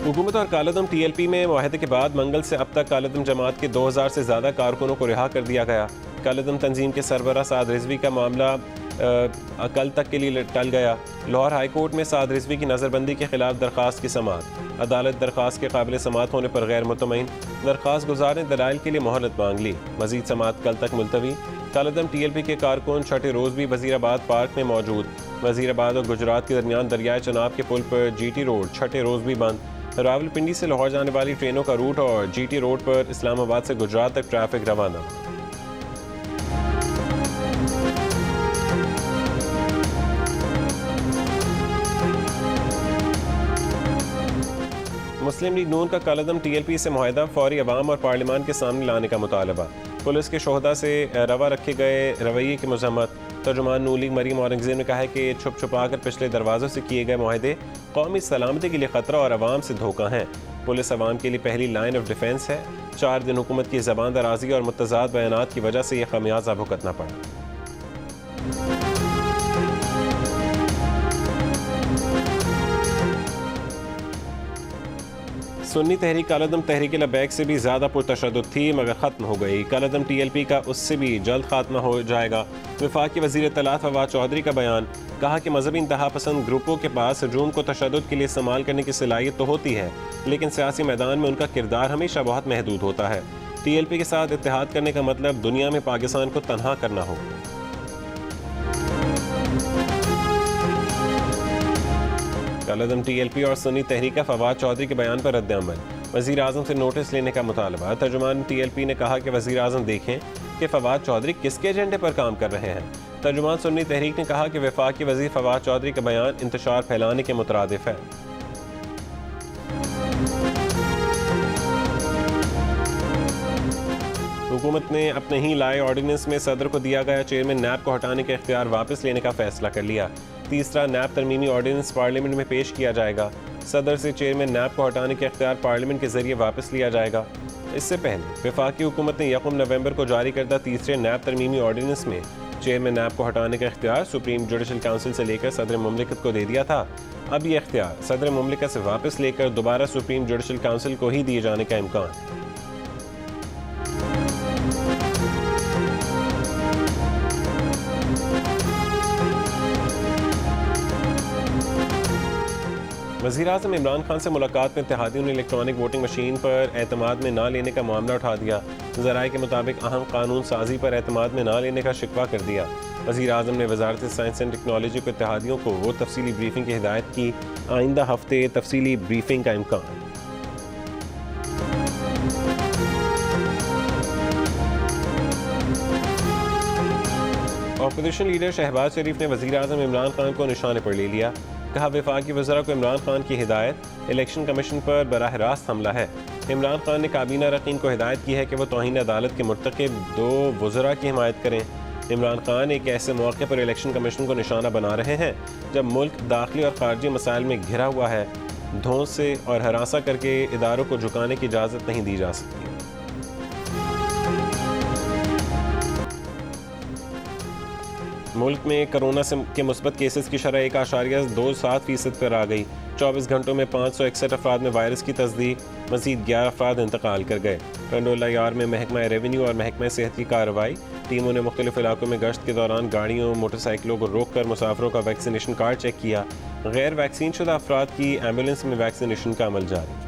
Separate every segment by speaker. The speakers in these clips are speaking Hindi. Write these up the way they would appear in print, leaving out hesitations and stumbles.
Speaker 1: हुकूमत और कालादम TLP में मुआहदे के बाद मंगल से अब तक कालादम जमात के 2000 से ज़्यादा कारकुनों को रिहा कर दिया गया। कालादम तंजीम के सरबराह साद रिजवी का मामला कल तक के लिए टल गया। लाहौर हाई कोर्ट में साद रिजवी की नज़रबंदी के खिलाफ दरख्वास्त की समाअत। अदालत दरख्वास्त के काबिल समाअत होने पर गैर मुतमईन। दरख्वास्त गुजार ने दलाइल के लिए मोहलत मांग ली। मजीद समाअत कल तक मुलतवी। कालादम TLP के कारकुन छठे रोज़ भी वज़ीराबाद पार्क में मौजूद। वज़ीराबाद और गुजरात के दरमियान दरियाए चनाब के पुल पर GT रोड छठे रोज़ भी बंद। रावलपिंडी से लाहौर जाने वाली ट्रेनों का रूट और GT रोड पर इस्लामाबाद से गुजरात तक ट्रैफिक रवाना। मुस्लिम लीग नून का कालादम TLP से मुआहदा फौरी अवाम और पार्लियामान के सामने लाने का मुतालबा। पुलिस के शोहदा से रवा रखे गए रवैये की मजम्मत। तर्जुमान नून लीग मरीम औरंगजेब ने कहा है कि छुप छुपा कर पिछले दरवाज़ों से किए गए मुआहदे कौमी सलामती के लिए ख़तरा और अवाम से धोखा हैं। पुलिस अवाम के लिए पहली लाइन ऑफ डिफेंस है। 4 दिन हुकूमत की ज़बान दराजी और मुतज़ाद बयानात की वजह से यह खमियाजा भुगतना पड़ा। सुन्नी तहरीक कालादम तहरीक लबैक से भी ज़्यादा पुरतशद्दुद थी मगर ख़त्म हो गई। कालादम TLP का उससे भी जल्द खात्मा हो जाएगा। वफाक के वज़ीर इत्तलात फवाद चौधरी का बयान। कहा कि मजहबी इंतहा पसंद ग्रुपों के पास हजूम को तशद्दुद के लिए इस्तेमाल करने की सलाहियत तो होती है, लेकिन सियासी मैदान में उनका किरदार हमेशा बहुत महदूद होता है। TLP के साथ इत्तेहाद करने का मतलब दुनिया में पाकिस्तान को तनहा करना हो। कालादम TLP और सुन्नी तहरीक का फवाद चौधरी के बयान पर रद्द-ए-अमल। वज़ीर आज़म से नोटिस लेने का मुतालबा। तर्जुमान TLP ने कहा कि वज़ीर आज़म देखें कि फवाद चौधरी किसके एजेंडे पर काम कर रहे हैं। तर्जुमान सुन्नी तहरीक ने कहा कि वफाकी वज़ीर फवाद चौधरी का बयान इंतशार फैलाने के मुतरादिफ है। हुकूमत ने अपने ही लाए ऑर्डिनेंस में सदर को दिया गया चेयरमैन नैब को हटाने का इख्तियार वापस लेने का फैसला कर लिया। तीसरा नैब तरमीमी ऑर्डिनेंस पार्लियामेंट में पेश किया जाएगा। सदर से चेयरमैन नैब को हटाने का इख्तियार पार्लियामेंट के जरिए वापस लिया जाएगा। इससे पहले वफाकी हुकूमत ने 1 नवंबर को जारी करदा तीसरे नैब तरमीमी ऑर्डिनेंस में चेयरमैन नैब को हटाने का इख्तियार सुप्रीम जुडिशल काउंसिल से लेकर सदर मुमलिकत को दे दिया था। अब यह इख्तियार सदर मुमलिकत से वापस लेकर दोबारा सुप्रीम जुडिशल काउंसिल को ही दिए जाने का इम्कान। वज़ीर-ए-आज़म इमरान खान से मुलाकात में इत्तेहादियों ने इलेक्ट्रॉनिक वोटिंग मशीन पर एतमाद में ना लेने का मामला उठा दिया। ज़राए के मुताबिक अहम कानून साजी पर एतमाद में ना लेने का शिकवा कर दिया। वज़ीर-ए-आज़म ने वज़ारत साइंस एंड टेक्नोलॉजी को इत्तेहादियों को वो तफसीली ब्रीफिंग की हिदायत की। आइंदा हफ्ते तफसीली ब्रीफिंग का इम्कान। अपोजिशन लीडर शहबाज शरीफ ने वज़ीर-ए-आज़म इमरान खान को निशाने पर ले लिया। कहा वफाकी वज़रा को इमरान खान की हिदायत इलेक्शन कमीशन पर बराह रास्त हमला है। इमरान खान ने काबीना रकीन को हिदायत की है कि वो तौहीन अदालत के मुर्तकिब 2 वज़रा की हिमायत करें। इमरान खान एक ऐसे मौके पर इलेक्शन कमीशन को निशाना बना रहे हैं जब मुल्क दाखिली और खारजी मसाइल में घिरा हुआ है। धौंस से और हरासा करके इदारों को झुकाने की इजाज़त नहीं दी जा सकती। मुल्क में कोरोना के मुस्बत केसेस की शरह 1.27% पर आ गई। 24 घंटों में 561 अफराद में वायरस की तस्दीक। मज़ीद 11 अफराद इंतकाल कर गए। टंडोला यार में महकमा रेवेन्यू और महकमा सेहत की कार्रवाई। टीमों ने मुख्तलिफ इलाकों में गश्त के दौरान गाड़ियों मोटरसाइकिलों को रोक कर मुसाफिरों का वैक्सीनेशन कार्ड चेक किया। गैर वैक्सीन शुदा अफराद की एम्बुलेंस में वैक्सीनेशन का अमल जारी।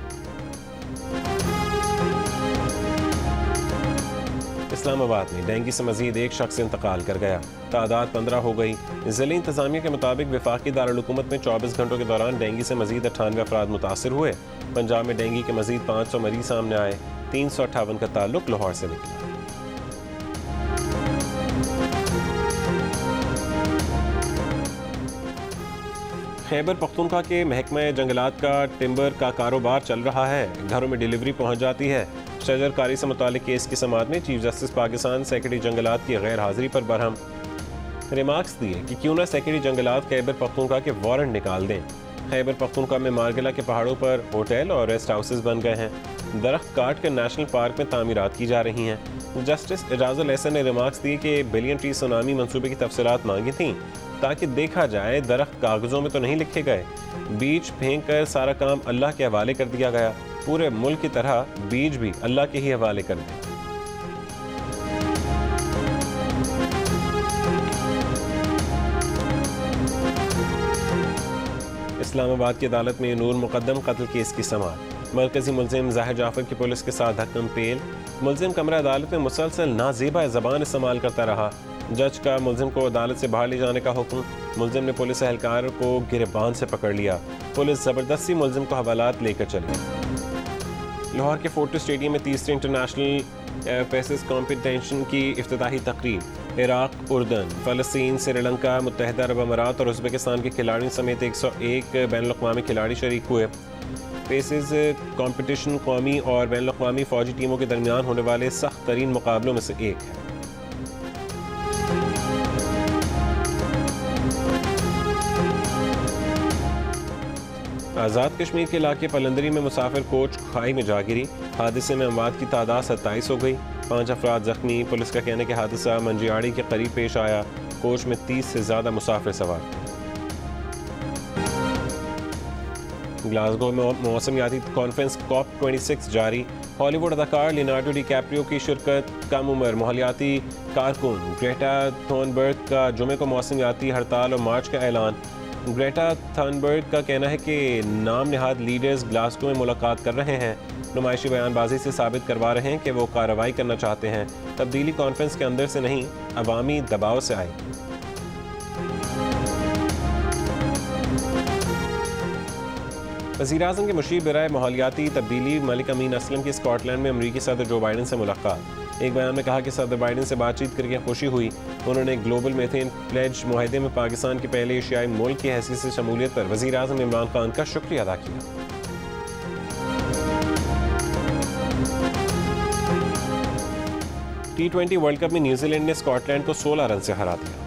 Speaker 1: इस्लामाबाद में डेंगू से मजीद एक शख्स इंतकाल कर गया। तादाद 15 हो गई। ज़िले इंतजामिया के मुताबिक वफाकी दारुल-हुकूमत में 24 घंटों के दौरान डेंगू से मजीद 98 अफराद मुतासर हुए। पंजाब में डेंगू के मजीद 500 मरीज सामने आए। 358 का ताल्लुक लाहौर से निकला। खैबर पख्तूनख्वा के महकमा जंगलात का टिम्बर का कारोबार चल रहा है। घरों में डिलीवरी पहुंच जाती है। शजरकारी से मुतालिक केस की समाअत में चीफ जस्टिस पाकिस्तान सेक्रेटरी जंगलात की गैर हाजिरी पर बरहम। रिमार्क्स दिए कि क्यों ना सेक्रेटरी जंगलात खैबर पख्तूनख्वा के वारंट निकाल दें। खैबर पख्तूनख्वा में मारगला के पहाड़ों पर होटल और रेस्ट हाउसेज बन गए हैं। दरख्त काट कर नेशनल पार्क में तामीरात की जा रही हैं। जस्टिस एजाजुल एहसन ने रिमार्क्स दिए कि बिलियन ट्री सुनामी मंसूबे की तफसीलात मांगी थी। ताकि देखा जाए दरख्त कागज़ों में तो नहीं लिखे गए। बीज फेंक कर सारा काम अल्लाह के हवाले कर दिया गया। पूरे मुल्क की तरह बीज भी अल्लाह के ही हवाले कर दिए। इस्लामाबाद की अदालत में नूर मुकद्दम कत्ल केस की समाअत। मरकजी मुलजिम ज़ाहिर जाफर की पुलिस के साथ धक्कम पेल। मुलजिम कमरा अदालत में मुसलसल नाजेबा ज़बान इस्तेमाल करता रहा। जज का मुलजिम को अदालत से बाहर ले जाने का हुक्म। मुलजिम ने पुलिस एहलकार को गिरबान से पकड़ लिया। पुलिस ज़बरदस्ती मुलजिम को हवालात लेकर चली। लाहौर के फोर्टिस स्टेडियम में तीसरे इंटरनेशनल पेसेस कॉम्पिटिशन की इफ्तिताही तकरीब। इराक, उर्दन, फ़लस्तीन, श्रीलंका, मुत्तहिदा अरब अमारात और उज़्बेकिस्तान के खिलाड़ियों समेत 101 बैनुल-अक़वामी खिलाड़ी शरीक हुए। पेसेस कॉम्पिटिशन कौमी और बैनुल-अक़वामी फ़ौजी टीमों के दरमियान होने वाले सख्त तरीन मुकाबलों में से एक है। आज़ाद कश्मीर के इलाके पलंदरी में मुसाफिर कोच खाई में जा गिरी। हादसे में अमवात की तादाद 27 हो गई। 5 अफराद जख्मी। पुलिस का कहना है कि हादसा मंजियाड़ी के करीब पेश आया। कोच में 30 से ज़्यादा मुसाफिर सवार थे। ग्लासगो में मौसमियाती कॉन्फ्रेंस COP26 जारी। हॉलीवुड अदाकार लियोनार्डो डिकैप्रियो की शिरकत। कम उम्र माहौलियाती कारकुन ग्रेटा थुनबर्ग का जुमे को मौसमियाती हड़ताल और मार्च का ऐलान। ग्रेटा थनबर्ग का कहना है कि नाम निहाद लीडर्स ग्लासगो में मुलाकात कर रहे हैं। नुमाइशी बयानबाजी से साबित करवा रहे हैं कि वो कार्रवाई करना चाहते हैं। तब्दीली कॉन्फ्रेंस के अंदर से नहीं, अवामी दबाव से आई। वज़ीर-ए-आज़म के मुशीर बराए माहौलियाती तब्दीली मलिक अमीन असलम की स्कॉटलैंड में अमरीकी सदर जो बाइडन से मुलाकात। एक बयान में कहा कि सदर बाइडन से बातचीत करके खुशी हुई। उन्होंने ग्लोबल मीथेन प्लेज मुआहदे में पाकिस्तान के पहले एशियाई मुल्क की हैसियत से शमूलियत पर वज़ीर-ए-आज़म इमरान खान का शुक्रिया अदा किया। T20 वर्ल्ड कप में न्यूजीलैंड ने स्कॉटलैंड को 16 रन से हरा दिया।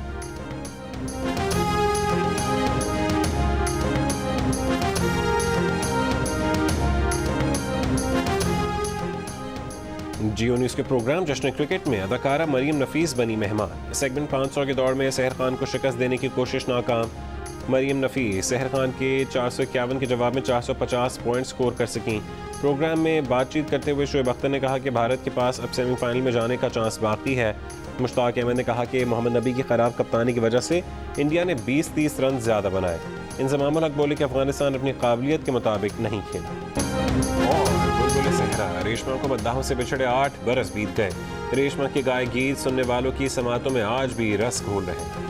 Speaker 1: जियो न्यूज़ के प्रोग्राम जश्न क्रिकेट में अदाकारा मरियम नफीस बनी मेहमान। सेगमेंट 500 के दौर में सहर खान को शिकस्त देने की कोशिश नाकाम। मरियम नफीस सहर खान के 451 के जवाब में 450 पॉइंट स्कोर कर सकीं। प्रोग्राम में बातचीत करते हुए शोएब अख्तर ने कहा कि भारत के पास अब सेमीफाइनल में जाने का चांस बाकी है। मुश्ताक अहमद ने कहा कि मोहम्मद नबी की खराब कप्तानी की वजह से इंडिया ने 20-30 रन ज़्यादा बनाए। इंज़मामुल हक बोले कि अफगानिस्तान अपनी काबिलियत के मुताबिक नहीं खेला। और बुलबुल सहरा रेशमा को मद्दाहों से बिछड़े 8 बरस बीत गए। रेशमा के गाए गीत सुनने वालों की समातों में आज भी रस घोल रहे हैं।